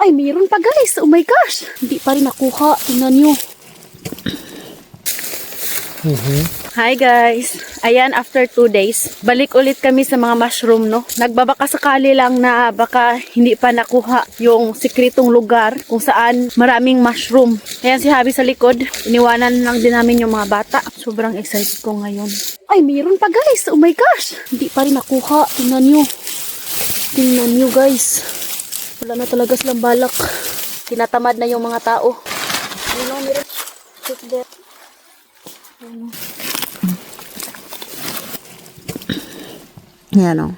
Ay, meron pa guys. Oh my gosh. Hindi pa rin nakuha. Tingnan nyo. Hi guys. Ayan, after 2 days, balik ulit kami sa mga mushroom, no? Nagbabaka sakali lang na baka hindi pa nakuha yung sikretong lugar kung saan maraming mushroom. Ayan si Habi sa likod. Iniwanan lang din namin yung mga bata. Sobrang excited ko ngayon. Ay, meron pa guys. Oh my gosh. Hindi pa rin nakuha. Tingnan nyo. Tingnan nyo guys. Wala na talaga silang balak. Tinatamad na yung mga tao. You know, meron. Sit there. Yan o.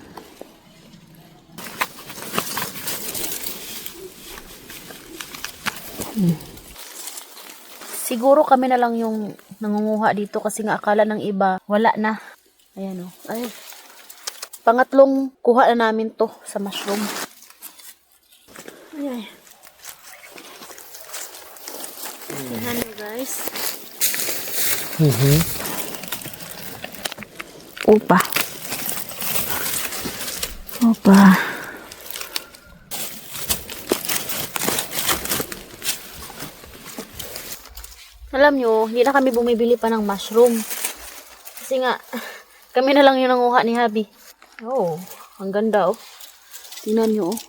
Siguro kami na lang yung nangunguha dito kasi nga akala ng iba wala na. Ayan o. Ay. Pangatlong kuha na namin to sa mushroom. Ay. Tingnan nyo guys. Opa. Opa. Alam nyo, hindi na kami bumibili pa ng mushroom. Kasi nga, kami na lang yung nanguha ni Habi. Oh, ang ganda oh. Tingnan nyo oh.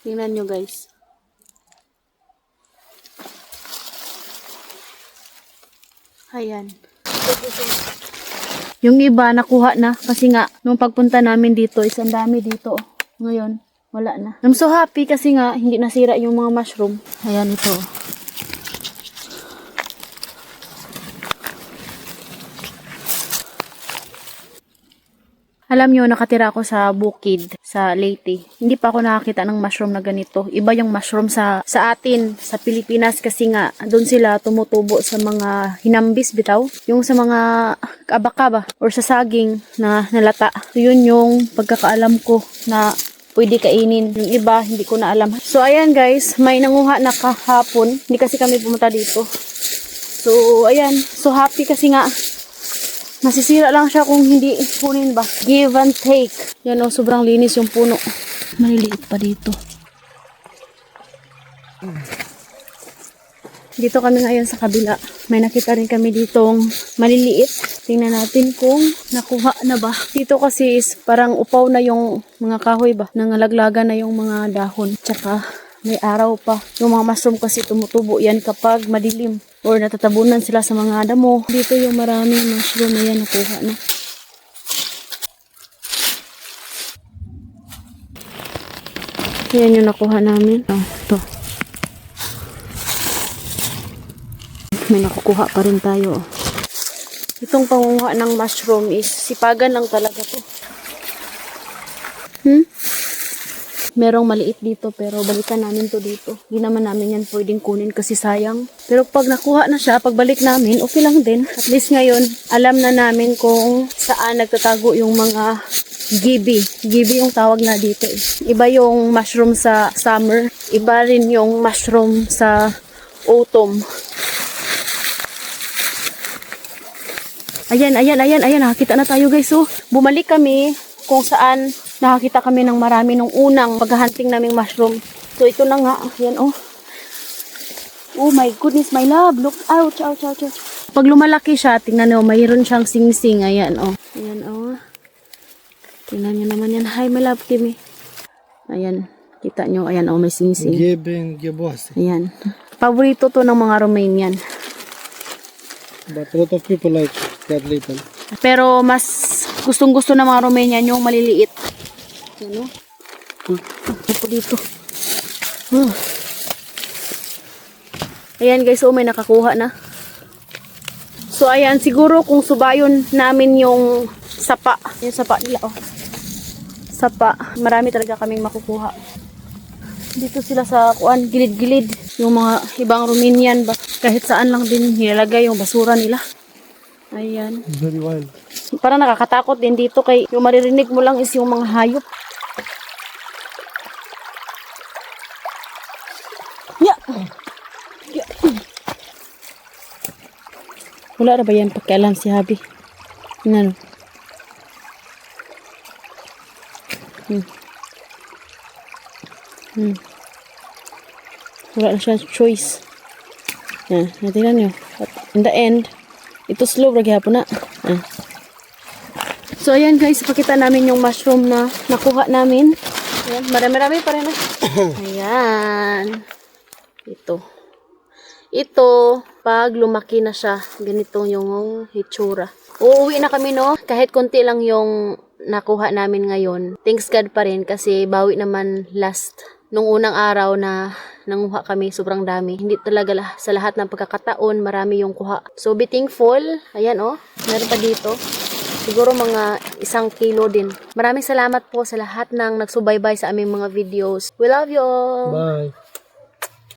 Tingnan nyo guys. Ayan. Yung iba nakuha na kasi nga nung pagpunta namin dito is ang dami dito. Ngayon wala na. I'm so happy kasi nga hindi nasira yung mga mushroom. Ayan ito. Alam nyo, nakatira ako sa bukid, sa Leyte. Hindi pa ako nakakita ng mushroom na ganito. Iba yung mushroom sa atin, sa Pilipinas, kasi nga, doon sila tumutubo sa mga hinambis, bitaw. Yung sa mga kabakaba, or sa saging na nalata. So, yun yung pagkakaalam ko na pwede kainin. Yung iba, hindi ko na alam. So, ayan guys, may nanguha na kahapon. Hindi kasi kami pumunta dito. So, ayan. So, happy kasi nga, nasisira lang siya kung hindi kunin ba. Give and take. Yan o, sobrang linis yung puno. Maliliit pa dito. Dito kami ngayon sa kabila. May nakita rin kami ditong maliliit. Tingnan natin kung nakuha na ba. Dito kasi is parang upaw na yung mga kahoy ba. Nangalaglaga na yung mga dahon. Tsaka may araw pa. Yung mga mushroom kasi tumutubo yan kapag madilim. Or natatabunan sila sa mga damo. Dito yung maraming mushroom na yan nakuha na. Yan yung nakuha namin. Oh, ito. May nakukuha pa rin tayo. Itong pangunguha ng mushroom is sipagan lang talaga to. Merong maliit dito pero balikan namin to dito. Hindi naman namin yan pwedeng kunin kasi sayang. Pero pag nakuha na siya, pagbalik namin, okay lang din. At least ngayon, alam na namin kung saan nagtatago yung mga gibi. Gibi yung tawag na dito eh. Iba yung mushroom sa summer. Iba rin yung mushroom sa autumn. Ayan. Nakakita na tayo guys. So, bumalik kami kung saan nakakita kami ng marami nung unang paghahunting naming mushroom. So, ito na nga. Ayan, oh. Oh my goodness, my love. Look. Ouch. Pag lumalaki siya, tingnan nyo, mayroon siyang sing-sing. Ayan, oh. Ayan, oh. Tingnan nyo naman yan. Hi, my love, Timmy. Ayan. Kita nyo. Ayan, oh, may sing-sing. Ayan. Paborito to ng mga Romanian. But a lot of people like that little. Pero mas gustong-gusto ng mga Romanian yung maliliit. Ano? Ito dito. Ayan guys, may nakakuha na. So ayan, siguro kung subayon namin yung sapa. Yung sapa nila, oh. Sapa. Marami talaga kaming makukuha. Dito sila sa kuan, gilid-gilid. Yung mga ibang Romanian ba. Kahit saan lang din nilalagay yung basura nila. Ayan. Very wild. Parang nakakatakot din dito kay yung maririnig mo lang is yung mga hayop. Yeah. Wala na ba yan pakialam si Habi? Ano? Wala na siya choice. Yan, natingnan nyo. At in the end, ito slow, hapon na. So, ayan guys, pakita namin yung mushroom na nakuha namin. Ayan, marami-rami pa rin. Ayan. Ito, pag lumaki na siya, ganito yung hitsura. Uuwi na kami, no? Kahit konti lang yung nakuha namin ngayon. Thanks God pa rin kasi bawi naman nung unang araw na nanguha kami, sobrang dami. Hindi talaga sa lahat ng pagkakataon, marami yung kuha. So, be thankful. Ayan, oh. Meron pa dito. Siguro mga 1 kilo din. Maraming salamat po sa lahat ng nagsubaybay sa aming mga videos. We love you all! Bye.